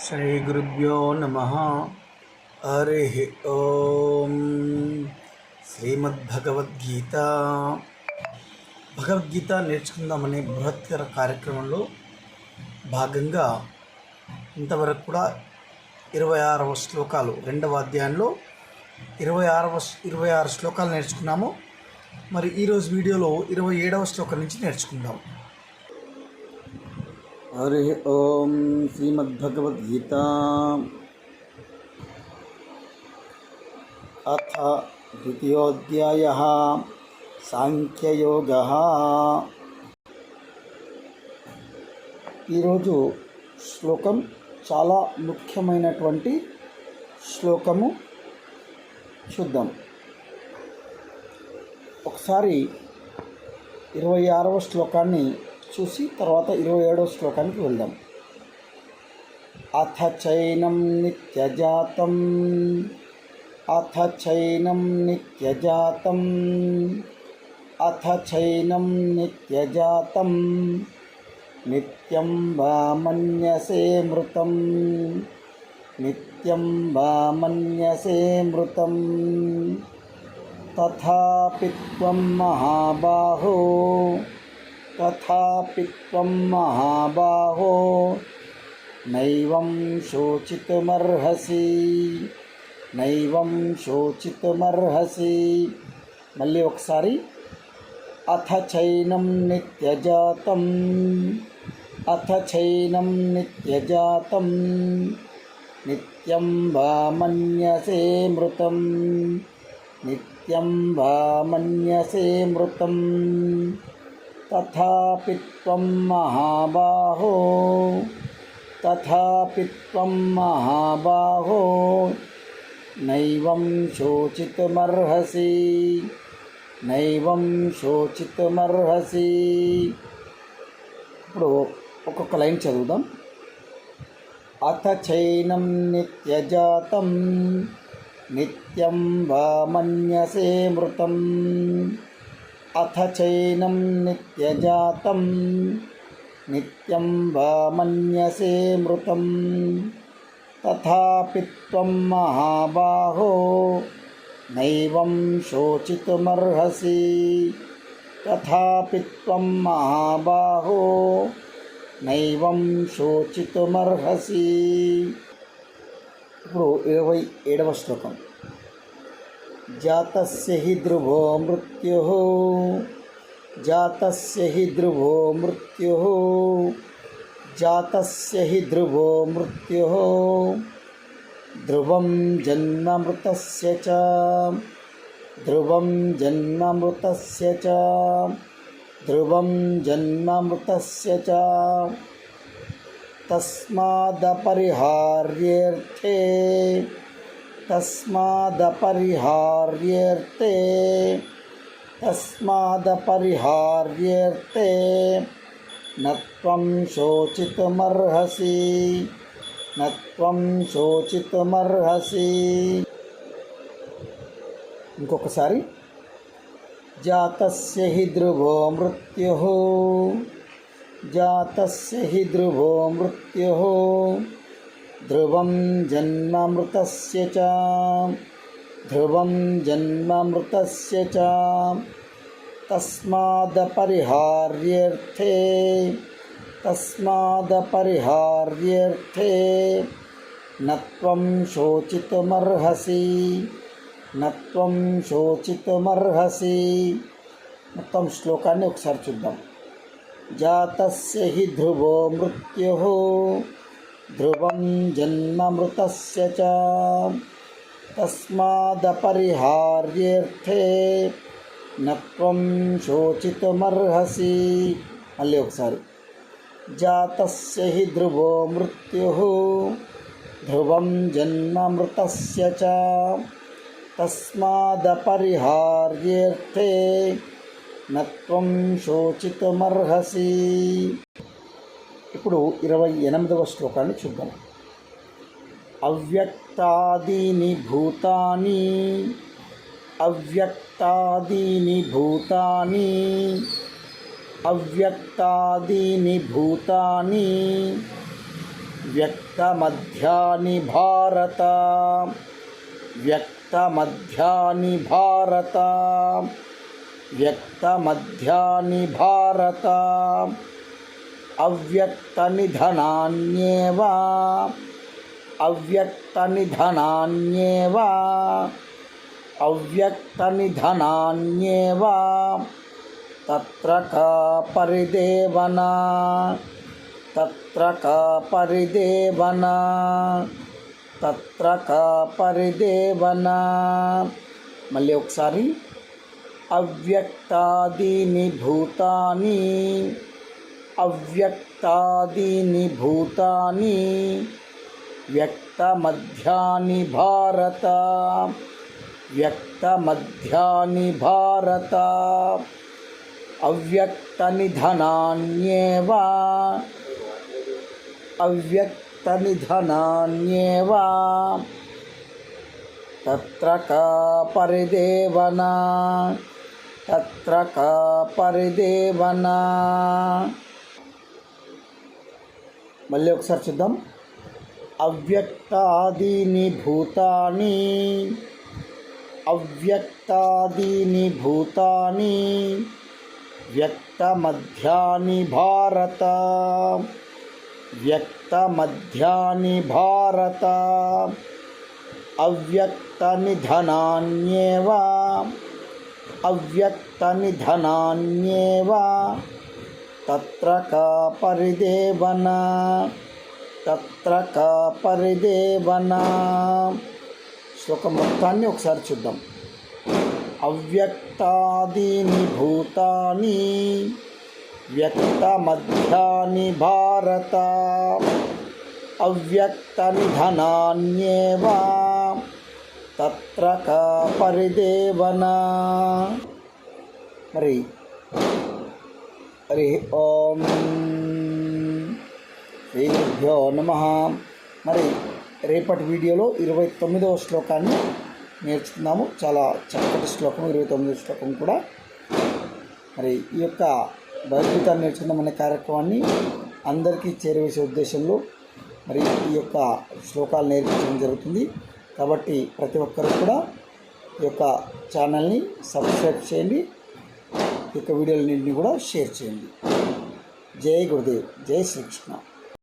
శ్రీగురుభ్యో నమ. హరి ఓం. శ్రీమద్భగవద్గీత భగవద్గీత నేర్చుకుందామనే బృహత్తర కార్యక్రమంలో భాగంగా ఇంతవరకు కూడా 26వ శ్లోకాలు, రెండవ అధ్యాయంలో 26 శ్లోకాలు నేర్చుకున్నాము. మరి ఈరోజు వీడియోలో 27వ శ్లోకం నుంచి నేర్చుకుందాం. హరి ఓం. శ్రీమద్భగవద్గీత అథ ద్వితీయోధ్యాయః సాంఖ్యయోగః. ఈరోజు శ్లోకం చాలా ముఖ్యమైనటువంటి శ్లోకము. చూద్దాం. ఒకసారి 26వ శ్లోకాన్ని చూసి తర్వాత 27వ శ్లోకానికి వెళ్దాం. అథ చైనం నిత్యజాతం అథ చైనం నిత్యజాతం అథ చైనం నిత్యజాతం నిత్యం వా మన్యసే మృతం నిత్యం వా మన్యసే మృతం తథాపి త్వం మహాబాహో తథాపి త్వం మహాబాహో నైవం శోచితుమర్హసి నైవం శోచితుమర్హసి. మళ్ళీ ఒకసారి. అథ చైనం నిత్యజాతం అథ చైనం నిత్యజాతం నిత్యం వా మన్యసే మృతం నిత్యం వా మన్యసే మృతం తథాపి త్వం మహాబాహో తథాపి త్వం మహాబాహో నైవం శోచితుమర్హసి నైవం శోచితుమర్హసి. ఇప్పుడు ఒక్కొక్క లైన్ చదువుదాం. అథ చైనం నిత్యజాతం నిత్యం వా మన్యసే మృతం అథ చైనం నిత్యజాతం నిత్యం వా మన్యసే మృతం తథాపి త్వం మహాబాహో నైవం శోచితుమర్హసి తథాపి త్వం మహాబాహో నైవం శోచితుమర్హసి. ఇప్పుడు 27వ శ్లోకం. జాతస్య హి ధ్రువో మృత్యుః జాతస్య హి ధ్రువో మృత్యుః జాతస్య హి ధ్రువో మృత్యుః ధ్రువం జన్మమృతస్య చ ధ్రువం జన్మమృతస్య చ ధ్రువం జన్మమృతస్య చ తస్మాదపరిహార్యేర్థే తస్మాదపరిహార్యేర్థే తస్మాదపరిహార్యేర్థే నత్వం శోచితుమర్హసి నత్వం శోచితుమర్హసి. ఇంకొకసారి. జాతస్య హి ధ్రువో మృత్యుః జాతస్య హి ధ్రువో మృత్యుః ధ్రువం జన్మమృతస్య చ ధ్రువం జన్మమృతస్య చ తస్మాదపరిహార్యేర్థే తస్మాదపరిహార్యేర్థే నత్వం శోచితుమర్హసి నత్వం శోచితుమర్హసి. మొత్తం శ్లోకాన్ని ఒకసారి చూద్దాం. జాతస్య హి ధ్రువో మృత్యుః ధ్రువం జన్మమృతస్య చ తస్మాదపరిహార్యేర్థే నత్వం శోచితుమర్హసి. మళ్ళీ ఒకసారి. జాతస్య హి ధ్రువో మృత్యుః ధ్రువం జన్మమృతస్య చ తస్మాదపరిహార్యేర్థే నత్వం శోచితుమర్హసి. ఇప్పుడు 28వ శ్లోకాన్ని చూద్దాం. అవ్యక్తాదీని భూతాని అవ్యక్తాదీని భూతాని అవ్యక్తాదీని భూతాని వ్యక్తమధ్యాని భారత వ్యక్తమధ్యాని భారత వ్యక్తమధ్యాని భారత అవ్యక్తనిధనాన్యేవ అవ్యక్తనిధనాన్యేవ అవ్యక్తనిధనాన్యేవ తత్ర కా పరిదేవనా తత్ర కా పరిదేవనా తత్ర కా పరిదేవనా. మళ్ళీ ఒకసారి అవ్యక్తాదీని భూతాని అవ్యక్తాదీని భూతాని వ్యక్తమధ్యాని భారత వ్యక్తమధ్యాని భారత అవ్యక్తనిధనాన్యేవ అవ్యక్తనిధనాన్యేవ తత్ర కా పరిదేవనా తత్ర కా పరిదేవనా. మళ్ళీ ఒకసారి చూద్దాం. అవ్యక్తాదీని భూతాని అవ్యక్తాదీని భూతాని వ్యక్తమధ్యాని భారత వ్యక్తమధ్యాని భారత అవ్యక్తనిధనాన్యేవ అవ్యక్తనిధనాన్యేవ తత్ర కా పరిదేవనా తత్ర కా పరిదేవనా. శ్లోకం మొత్తాన్ని ఒకసారి చూద్దాం. అవ్యక్తాదీని భూతాని వ్యక్తమధ్యాని భారత అవ్యక్తనిధనాన్యేవ తత్ర కా పరిదేవనా. మరి హరి ఓం శ్రీగురుభ్యో నమః. మరి రేపటి వీడియోలో 29వ శ్లోకాన్ని నేర్చుకుందాము. చాలా చక్కటి శ్లోకం 29వ శ్లోకం కూడా. మరి ఈ యొక్క భగవద్గీతను నేర్చుకుందాం అనే కార్యక్రమాన్ని అందరికీ చేరవేసే ఉద్దేశంలో మరి ఈ యొక్క శ్లోకాలు నేర్పించడం జరుగుతుంది. కాబట్టి ప్రతి ఒక్కరు కూడా ఈ యొక్క ఛానల్ని సబ్స్క్రైబ్ చేయండి. ఈ యొక్క వీడియోలన్నింటినీ కూడా షేర్ చేయండి. జై గురుదేవ్, జై శ్రీకృష్ణ.